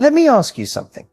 Let me ask you something.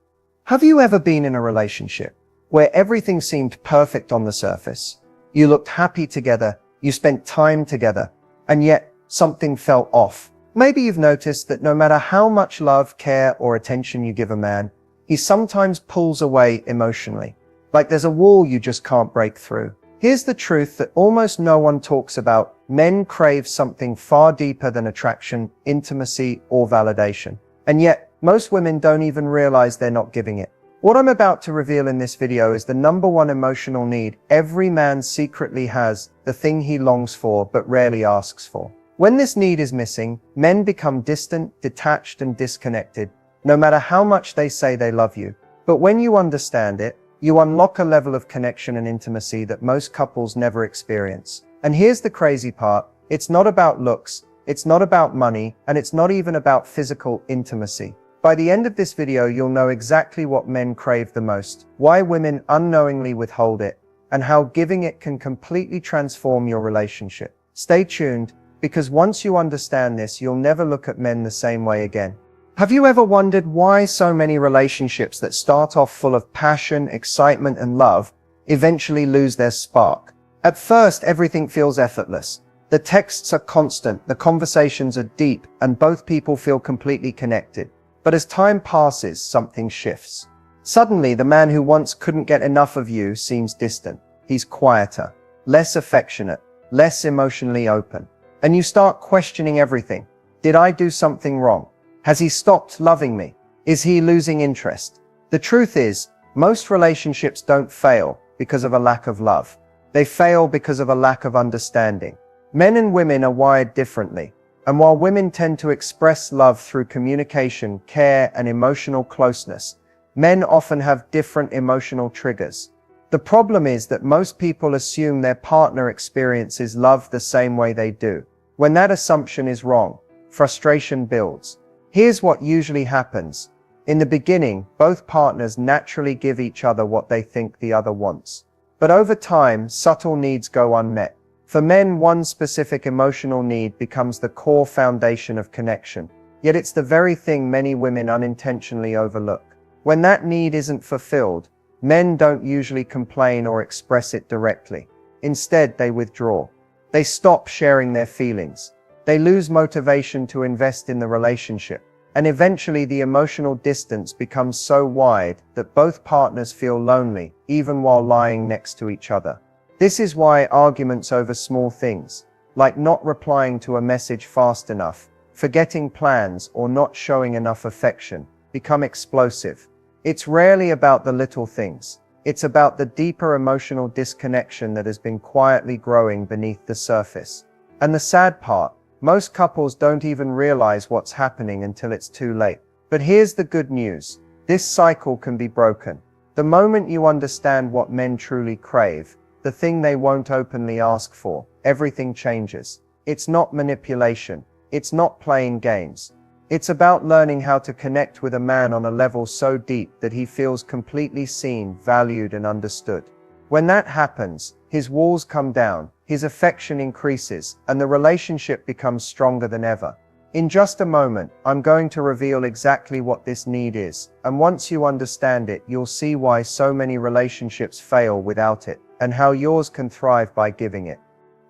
Have you ever been in a relationship where everything seemed perfect on the surface? You looked happy together, you spent time together, and yet something felt off. Maybe you've noticed that no matter how much love, care, or attention you give a man, he sometimes pulls away emotionally. Like there's a wall you just can't break through. Here's the truth that almost no one talks about. Men crave something far deeper than attraction, intimacy, or validation. And yet, most women don't even realize they're not giving it. What I'm about to reveal in this video is the #1 emotional need every man secretly has, the thing he longs for but rarely asks for. When this need is missing, men become distant, detached, and disconnected, no matter how much they say they love you. But when you understand it, you unlock a level of connection and intimacy that most couples never experience. And here's the crazy part, it's not about looks, it's not about money, and it's not even about physical intimacy. By the end of this video, you'll know exactly what men crave the most, why women unknowingly withhold it, and how giving it can completely transform your relationship. Stay tuned, because once you understand this, you'll never look at men the same way again. Have you ever wondered why so many relationships that start off full of passion, excitement, and love eventually lose their spark? At first, everything feels effortless. The texts are constant, the conversations are deep, and both people feel completely connected. But as time passes, something shifts. Suddenly, the man who once couldn't get enough of you seems distant. He's quieter, less affectionate, less emotionally open. And you start questioning everything. Did I do something wrong? Has he stopped loving me? Is he losing interest? The truth is, most relationships don't fail because of a lack of love. They fail because of a lack of understanding. Men and women are wired differently. And while women tend to express love through communication, care, and emotional closeness, men often have different emotional triggers. The problem is that most people assume their partner experiences love the same way they do. When that assumption is wrong, frustration builds. Here's what usually happens. In the beginning, both partners naturally give each other what they think the other wants. But over time, subtle needs go unmet. For men, one specific emotional need becomes the core foundation of connection. Yet it's the very thing many women unintentionally overlook. When that need isn't fulfilled, men don't usually complain or express it directly. Instead, they withdraw. They stop sharing their feelings. They lose motivation to invest in the relationship. And eventually the emotional distance becomes so wide that both partners feel lonely, even while lying next to each other. This is why arguments over small things, like not replying to a message fast enough, forgetting plans, or not showing enough affection, become explosive. It's rarely about the little things. It's about the deeper emotional disconnection that has been quietly growing beneath the surface. And the sad part, most couples don't even realize what's happening until it's too late. But here's the good news. This cycle can be broken. The moment you understand what men truly crave, the thing they won't openly ask for, everything changes. It's not manipulation. It's not playing games. It's about learning how to connect with a man on a level so deep that he feels completely seen, valued, and understood. When that happens, his walls come down, his affection increases, and the relationship becomes stronger than ever. In just a moment, I'm going to reveal exactly what this need is, and once you understand it, you'll see why so many relationships fail without it, and how yours can thrive by giving it.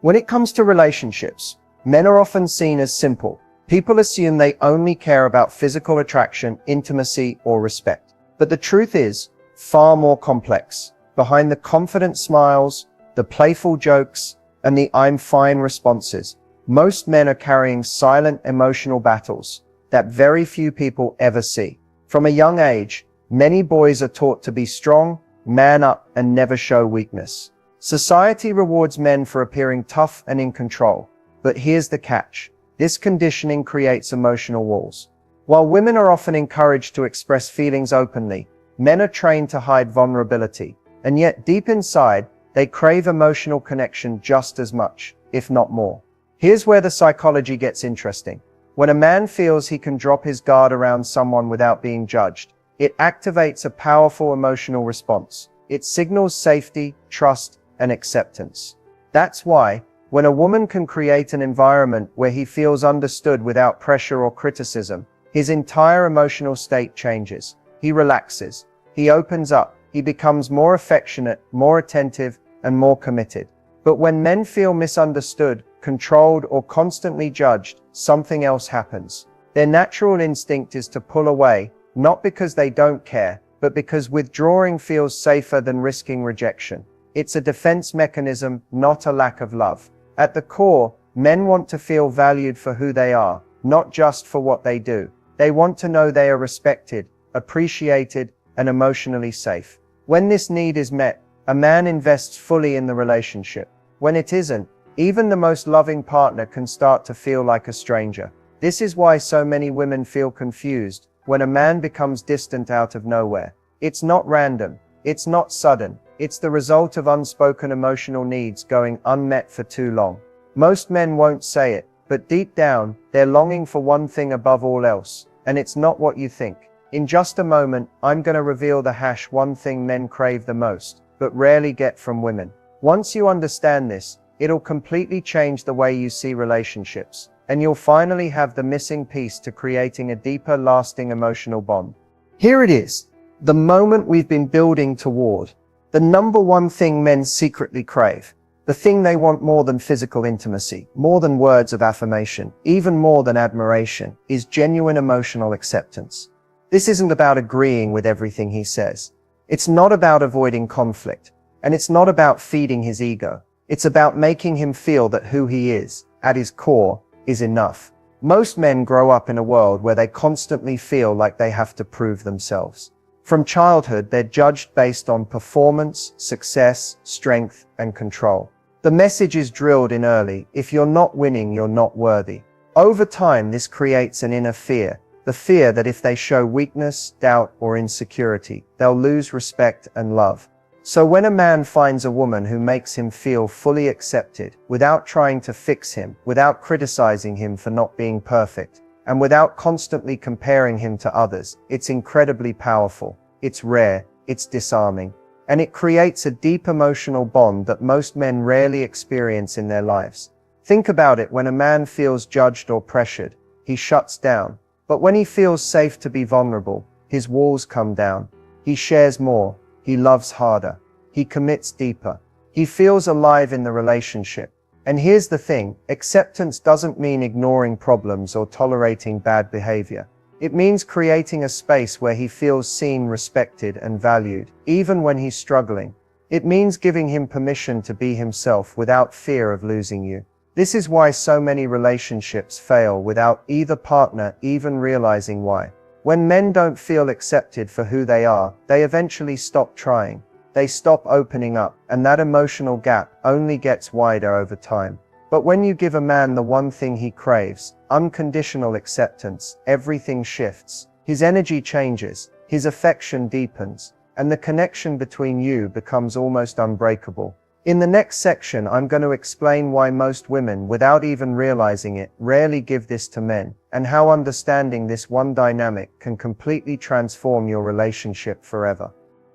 When it comes to relationships, men are often seen as simple. People assume they only care about physical attraction, intimacy, or respect. But the truth is far more complex. Behind the confident smiles, the playful jokes, and the "I'm fine" responses, most men are carrying silent emotional battles that very few people ever see. From a young age, many boys are taught to be strong, man up, and never show weakness. Society rewards men for appearing tough and in control. But here's the catch. This conditioning creates emotional walls. While women are often encouraged to express feelings openly, men are trained to hide vulnerability. And yet deep inside, they crave emotional connection just as much, if not more. Here's where the psychology gets interesting. When a man feels he can drop his guard around someone without being judged, it activates a powerful emotional response. It signals safety, trust, and acceptance. That's why, when a woman can create an environment where he feels understood without pressure or criticism, his entire emotional state changes. He relaxes. He opens up. He becomes more affectionate, more attentive, and more committed. But when men feel misunderstood, controlled, or constantly judged, something else happens. Their natural instinct is to pull away, not because they don't care, but because withdrawing feels safer than risking rejection. It's a defense mechanism, not a lack of love. At the core, men want to feel valued for who they are, not just for what they do. They want to know they are respected, appreciated, and emotionally safe. When this need is met, a man invests fully in the relationship. When it isn't, even the most loving partner can start to feel like a stranger. This is why so many women feel confused when a man becomes distant out of nowhere. It's not random. It's not sudden. It's the result of unspoken emotional needs going unmet for too long. Most men won't say it, but deep down, they're longing for one thing above all else, and it's not what you think. In just a moment, I'm going to reveal the one thing men crave the most, but rarely get from women. Once you understand this, it'll completely change the way you see relationships, and you'll finally have the missing piece to creating a deeper, lasting emotional bond. Here it is, the moment we've been building toward. The number one thing men secretly crave. The thing they want more than physical intimacy, more than words of affirmation, even more than admiration, is genuine emotional acceptance. This isn't about agreeing with everything he says. It's not about avoiding conflict. And it's not about feeding his ego. It's about making him feel that who he is, at his core, is enough. Most men grow up in a world where they constantly feel like they have to prove themselves. From childhood, they're judged based on performance, success, strength, and control. The message is drilled in early: if you're not winning, you're not worthy. Over time, this creates an inner fear. The fear that if they show weakness, doubt, or insecurity, they'll lose respect and love. So when a man finds a woman who makes him feel fully accepted, without trying to fix him, without criticizing him for not being perfect, and without constantly comparing him to others, it's incredibly powerful. It's rare, it's disarming, and it creates a deep emotional bond that most men rarely experience in their lives. Think about it: when a man feels judged or pressured, he shuts down. But when he feels safe to be vulnerable, his walls come down. He shares more. He loves harder. He commits deeper. He feels alive in the relationship. And here's the thing: acceptance doesn't mean ignoring problems or tolerating bad behavior. It means creating a space where he feels seen, respected, and valued, even when he's struggling. It means giving him permission to be himself without fear of losing you. This is why so many relationships fail without either partner even realizing why. When men don't feel accepted for who they are, they eventually stop trying. They stop opening up, and that emotional gap only gets wider over time. But when you give a man the one thing he craves, unconditional acceptance, everything shifts. His energy changes, his affection deepens, and the connection between you becomes almost unbreakable. In the next section, I'm going to explain why most women, without even realizing it, rarely give this to men, and how understanding this one dynamic can completely transform your relationship forever.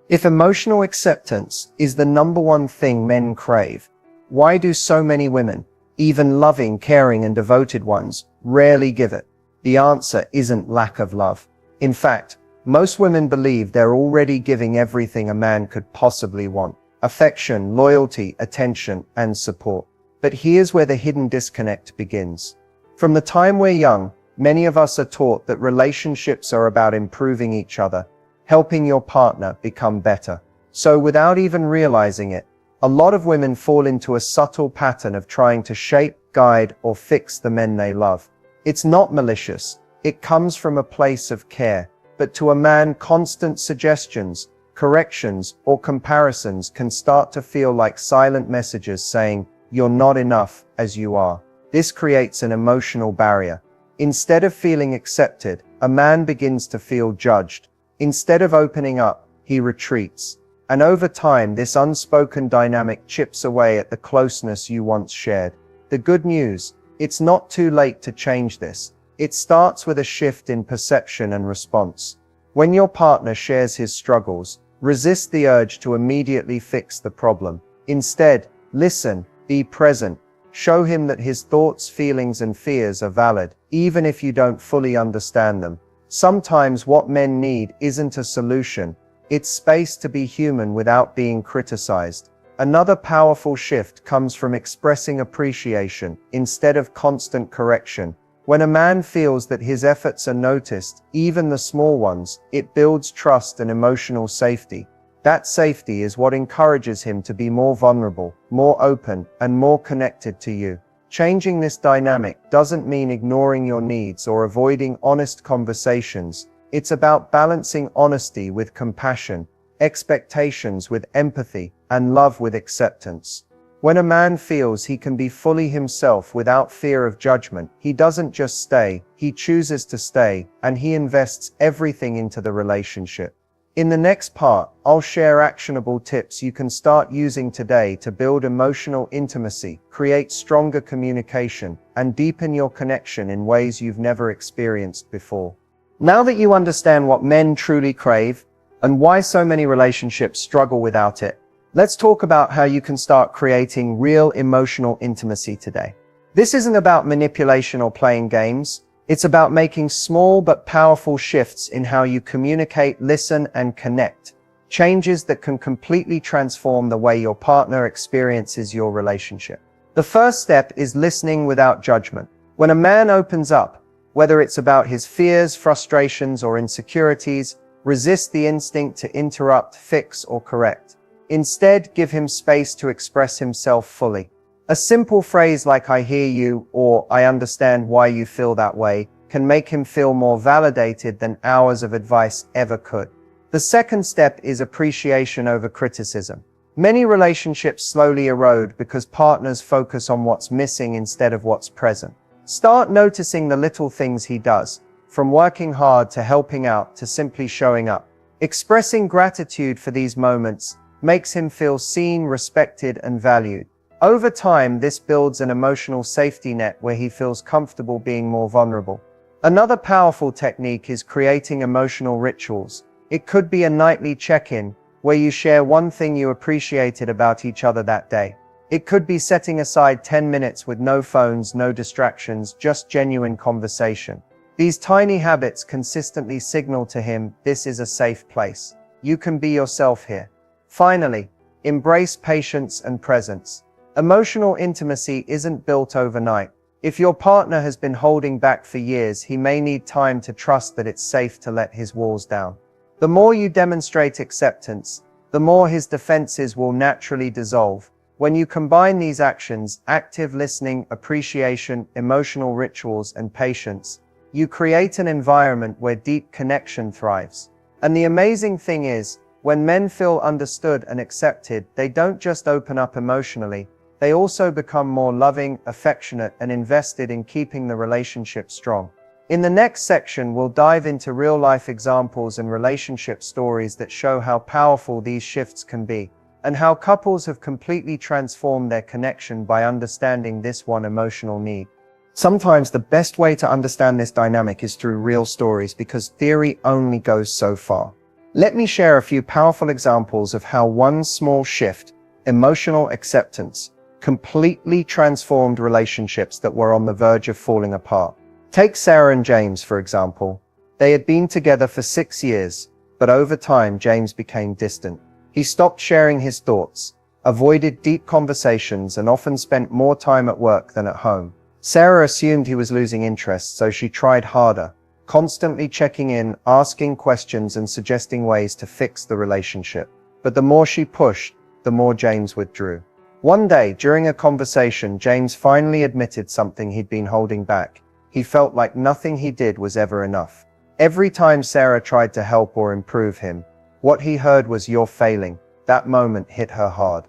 If emotional acceptance is the number one thing men crave, why do so many women, even loving, caring, and devoted ones, rarely give it? The answer isn't lack of love. In fact, most women believe they're already giving everything a man could possibly want: affection, loyalty, attention, and support. But here's where the hidden disconnect begins. From the time we're young, many of us are taught that relationships are about improving each other, helping your partner become better. So without even realizing it, a lot of women fall into a subtle pattern of trying to shape, guide, or fix the men they love. It's not malicious. It comes from a place of care. But to a man, constant suggestions, corrections, or comparisons can start to feel like silent messages saying, "You're not enough as you are." This creates an emotional barrier. Instead of feeling accepted, a man begins to feel judged. Instead of opening up, he retreats. And over time, this unspoken dynamic chips away at the closeness you once shared. The good news: it's not too late to change this. It starts with a shift in perception and response. When your partner shares his struggles, resist the urge to immediately fix the problem. Instead, listen, be present. Show him that his thoughts, feelings, and fears are valid, even if you don't fully understand them. Sometimes what men need isn't a solution, it's space to be human without being criticized. Another powerful shift comes from expressing appreciation instead of constant correction. When a man feels that his efforts are noticed, even the small ones, it builds trust and emotional safety. That safety is what encourages him to be more vulnerable, more open, and more connected to you. Changing this dynamic doesn't mean ignoring your needs or avoiding honest conversations. It's about balancing honesty with compassion, expectations with empathy, and love with acceptance. When a man feels he can be fully himself without fear of judgment, he doesn't just stay, he chooses to stay, and he invests everything into the relationship. In the next part, I'll share actionable tips you can start using today to build emotional intimacy, create stronger communication, and deepen your connection in ways you've never experienced before. Now that you understand what men truly crave, and why so many relationships struggle without it, let's talk about how you can start creating real emotional intimacy today. This isn't about manipulation or playing games. It's about making small but powerful shifts in how you communicate, listen, and connect. Changes that can completely transform the way your partner experiences your relationship. The first step is listening without judgment. When a man opens up, whether it's about his fears, frustrations, or insecurities, resist the instinct to interrupt, fix, or correct. Instead, give him space to express himself fully. A simple phrase like "I hear you" or "I understand why you feel that way" can make him feel more validated than hours of advice ever could. The second step is appreciation over criticism. Many relationships slowly erode because partners focus on what's missing instead of what's present. Start noticing the little things he does, from working hard to helping out to simply showing up. Expressing gratitude for these moments makes him feel seen, respected, and valued. Over time, this builds an emotional safety net where he feels comfortable being more vulnerable. Another powerful technique is creating emotional rituals. It could be a nightly check-in, where you share one thing you appreciated about each other that day. It could be setting aside 10 minutes with no phones, no distractions, just genuine conversation. These tiny habits consistently signal to him, this is a safe place. You can be yourself here. Finally, embrace patience and presence. Emotional intimacy isn't built overnight. If your partner has been holding back for years, he may need time to trust that it's safe to let his walls down. The more you demonstrate acceptance, the more his defenses will naturally dissolve. When you combine these actions, active listening, appreciation, emotional rituals, and patience, you create an environment where deep connection thrives. And the amazing thing is, when men feel understood and accepted, they don't just open up emotionally, they also become more loving, affectionate, and invested in keeping the relationship strong. In the next section, we'll dive into real-life examples and relationship stories that show how powerful these shifts can be, and how couples have completely transformed their connection by understanding this one emotional need. Sometimes the best way to understand this dynamic is through real stories, because theory only goes so far. Let me share a few powerful examples of how one small shift, emotional acceptance, completely transformed relationships that were on the verge of falling apart. Take Sarah and James, for example. They had been together for 6 years, but over time, James became distant. He stopped sharing his thoughts, avoided deep conversations, and often spent more time at work than at home. Sarah assumed he was losing interest, so she tried harder, constantly checking in, asking questions, and suggesting ways to fix the relationship. But the more she pushed, the more James withdrew. One day, during a conversation, James finally admitted something he'd been holding back. He felt like nothing he did was ever enough. Every time Sarah tried to help or improve him, what he heard was, "You're failing." That moment hit her hard.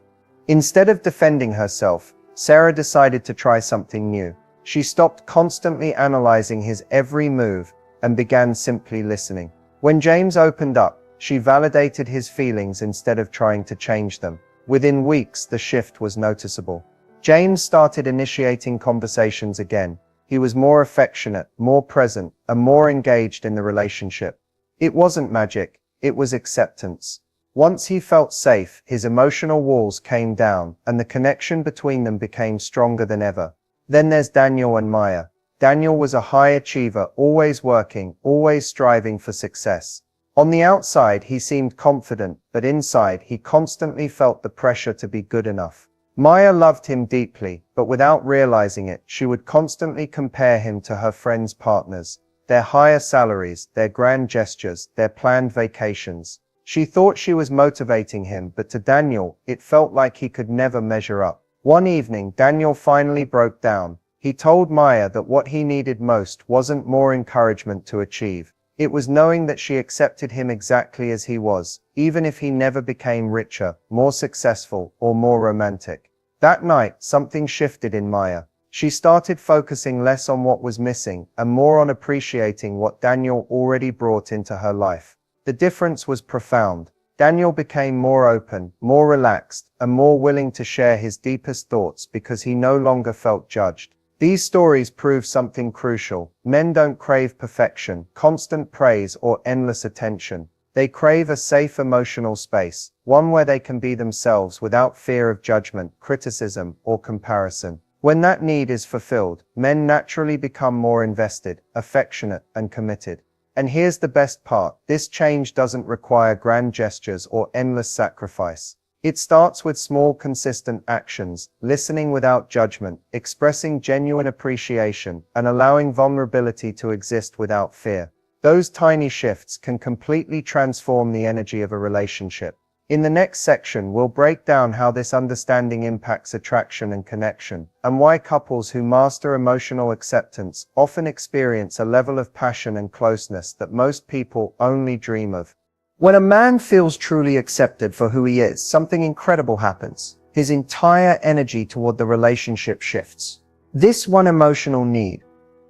Instead of defending herself, Sarah decided to try something new. She stopped constantly analyzing his every move and began simply listening. When James opened up, she validated his feelings instead of trying to change them. Within weeks, the shift was noticeable. James started initiating conversations again. He was more affectionate, more present, and more engaged in the relationship. It wasn't magic, it was acceptance. Once he felt safe, his emotional walls came down, and the connection between them became stronger than ever. Then there's Daniel and Maya. Daniel was a high achiever, always working, always striving for success. On the outside, he seemed confident, but inside, he constantly felt the pressure to be good enough. Maya loved him deeply, but without realizing it, she would constantly compare him to her friends' partners, their higher salaries, their grand gestures, their planned vacations. She thought she was motivating him, but to Daniel, it felt like he could never measure up. One evening, Daniel finally broke down. He told Maya that what he needed most wasn't more encouragement to achieve. It was knowing that she accepted him exactly as he was, even if he never became richer, more successful, or more romantic. That night, something shifted in Maya. She started focusing less on what was missing and more on appreciating what Daniel already brought into her life. The difference was profound. Daniel became more open, more relaxed, and more willing to share his deepest thoughts because he no longer felt judged. These stories prove something crucial. Men don't crave perfection, constant praise, or endless attention. They crave a safe emotional space, one where they can be themselves without fear of judgment, criticism, or comparison. When that need is fulfilled, men naturally become more invested, affectionate, and committed. And here's the best part: this change doesn't require grand gestures or endless sacrifice. It starts with small, consistent actions, listening without judgment, expressing genuine appreciation, and allowing vulnerability to exist without fear. Those tiny shifts can completely transform the energy of a relationship. In the next section, we'll break down how this understanding impacts attraction and connection, and why couples who master emotional acceptance often experience a level of passion and closeness that most people only dream of. When a man feels truly accepted for who he is, something incredible happens. His entire energy toward the relationship shifts. This one emotional need,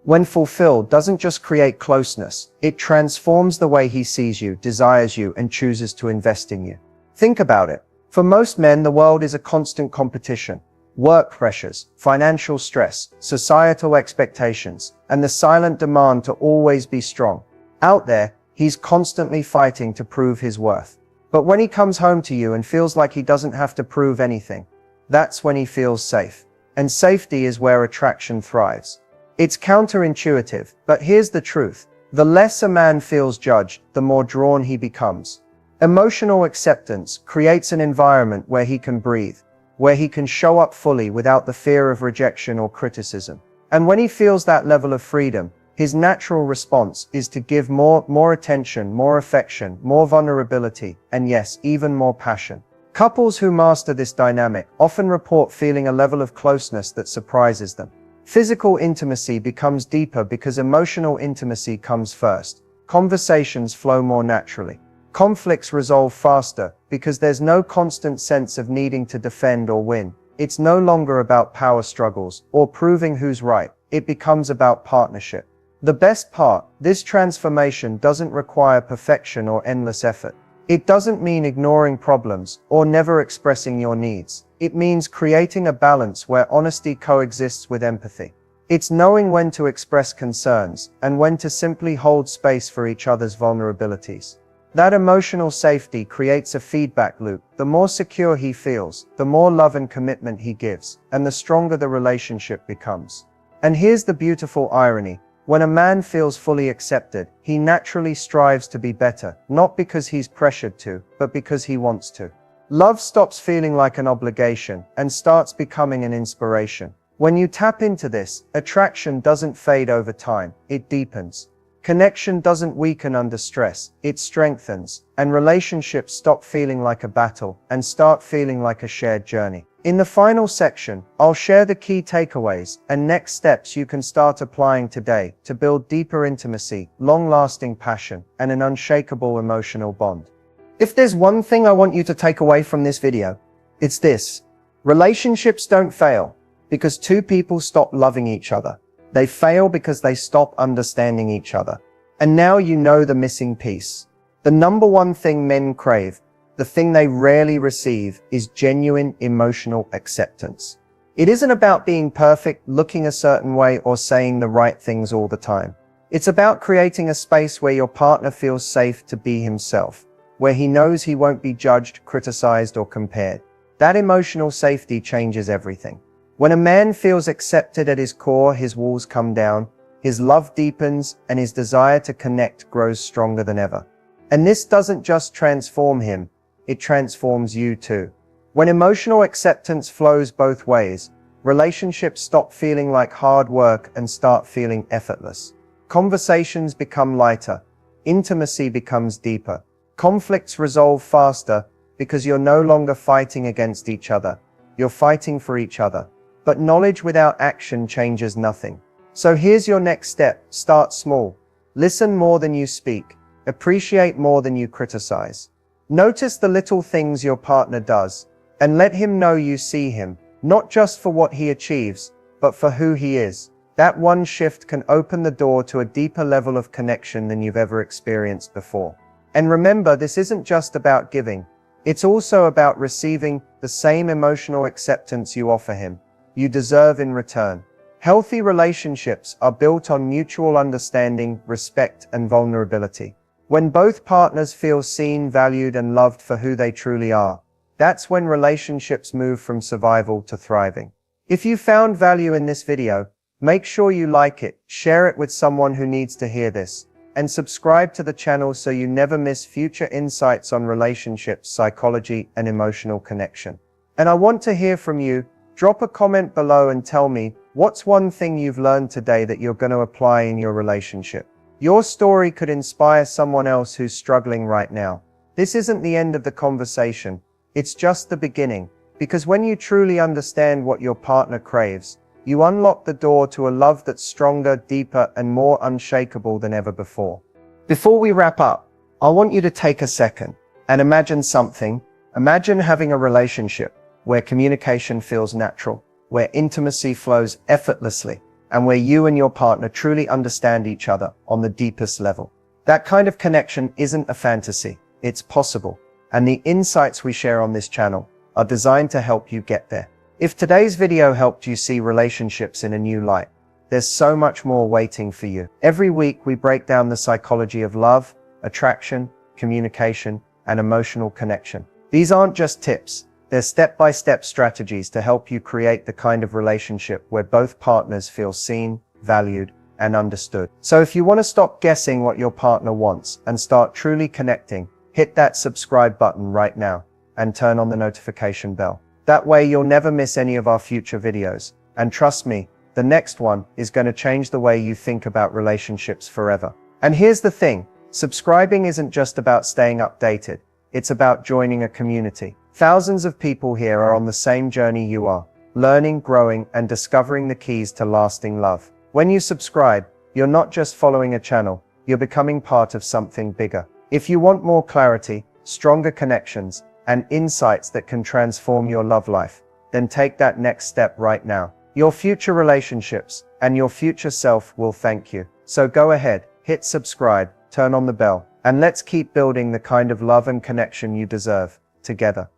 when fulfilled, doesn't just create closeness, it transforms the way he sees you, desires you, and chooses to invest in you. Think about it. For most men, the world is a constant competition. Work pressures, financial stress, societal expectations, and the silent demand to always be strong. Out there, he's constantly fighting to prove his worth. But when he comes home to you and feels like he doesn't have to prove anything, that's when he feels safe. And safety is where attraction thrives. It's counterintuitive, but here's the truth. The less a man feels judged, the more drawn he becomes. Emotional acceptance creates an environment where he can breathe, where he can show up fully without the fear of rejection or criticism. And when he feels that level of freedom, his natural response is to give more attention, more affection, more vulnerability, and yes, even more passion. Couples who master this dynamic often report feeling a level of closeness that surprises them. Physical intimacy becomes deeper because emotional intimacy comes first. Conversations flow more naturally. Conflicts resolve faster because there's no constant sense of needing to defend or win. It's no longer about power struggles or proving who's right. It becomes about partnership. The best part, this transformation doesn't require perfection or endless effort. It doesn't mean ignoring problems or never expressing your needs. It means creating a balance where honesty coexists with empathy. It's knowing when to express concerns and when to simply hold space for each other's vulnerabilities. That emotional safety creates a feedback loop. The more secure he feels, the more love and commitment he gives, and the stronger the relationship becomes. And here's the beautiful irony. When a man feels fully accepted, he naturally strives to be better, not because he's pressured to, but because he wants to. Love stops feeling like an obligation and starts becoming an inspiration. When you tap into this, attraction doesn't fade over time, it deepens. Connection doesn't weaken under stress, it strengthens, and relationships stop feeling like a battle and start feeling like a shared journey. In the final section, I'll share the key takeaways and next steps you can start applying today to build deeper intimacy, long-lasting passion, and an unshakable emotional bond. If there's one thing I want you to take away from this video, it's this. Relationships don't fail because two people stop loving each other. They fail because they stop understanding each other. And now you know the missing piece. The number one thing men crave, the thing they rarely receive, is genuine emotional acceptance. It isn't about being perfect, looking a certain way, or saying the right things all the time. It's about creating a space where your partner feels safe to be himself, where he knows he won't be judged, criticized, or compared. That emotional safety changes everything. When a man feels accepted at his core, his walls come down, his love deepens, and his desire to connect grows stronger than ever. And this doesn't just transform him, it transforms you too. When emotional acceptance flows both ways, relationships stop feeling like hard work and start feeling effortless. Conversations become lighter, intimacy becomes deeper, conflicts resolve faster because you're no longer fighting against each other, you're fighting for each other. But knowledge without action changes nothing. So here's your next step: start small. Listen more than you speak, appreciate more than you criticize. Notice the little things your partner does, and let him know you see him, not just for what he achieves, but for who he is. That one shift can open the door to a deeper level of connection than you've ever experienced before. And remember, this isn't just about giving. It's also about receiving the same emotional acceptance you offer him, you deserve in return. Healthy relationships are built on mutual understanding, respect, and vulnerability. When both partners feel seen, valued, and loved for who they truly are, that's when relationships move from survival to thriving. If you found value in this video, make sure you like it, share it with someone who needs to hear this, and subscribe to the channel so you never miss future insights on relationships, psychology, and emotional connection. And I want to hear from you. Drop a comment below and tell me, what's one thing you've learned today that you're going to apply in your relationship? Your story could inspire someone else who's struggling right now. This isn't the end of the conversation, it's just the beginning. Because when you truly understand what your partner craves, you unlock the door to a love that's stronger, deeper, and more unshakable than ever before. Before we wrap up, I want you to take a second and imagine something. Imagine having a relationship where communication feels natural, where intimacy flows effortlessly, and where you and your partner truly understand each other on the deepest level. That kind of connection isn't a fantasy, it's possible. And the insights we share on this channel are designed to help you get there. If today's video helped you see relationships in a new light, there's so much more waiting for you. Every week we break down the psychology of love, attraction, communication, and emotional connection. These aren't just tips, they're step-by-step strategies to help you create the kind of relationship where both partners feel seen, valued, and understood. So if you want to stop guessing what your partner wants and start truly connecting, hit that subscribe button right now and turn on the notification bell. That way you'll never miss any of our future videos. And trust me, the next one is going to change the way you think about relationships forever. And here's the thing, subscribing isn't just about staying updated, it's about joining a community. Thousands of people here are on the same journey you are, learning, growing, and discovering the keys to lasting love. When you subscribe, you're not just following a channel, you're becoming part of something bigger. If you want more clarity, stronger connections, and insights that can transform your love life, then take that next step right now. Your future relationships and your future self will thank you. So go ahead, hit subscribe, turn on the bell, and let's keep building the kind of love and connection you deserve together.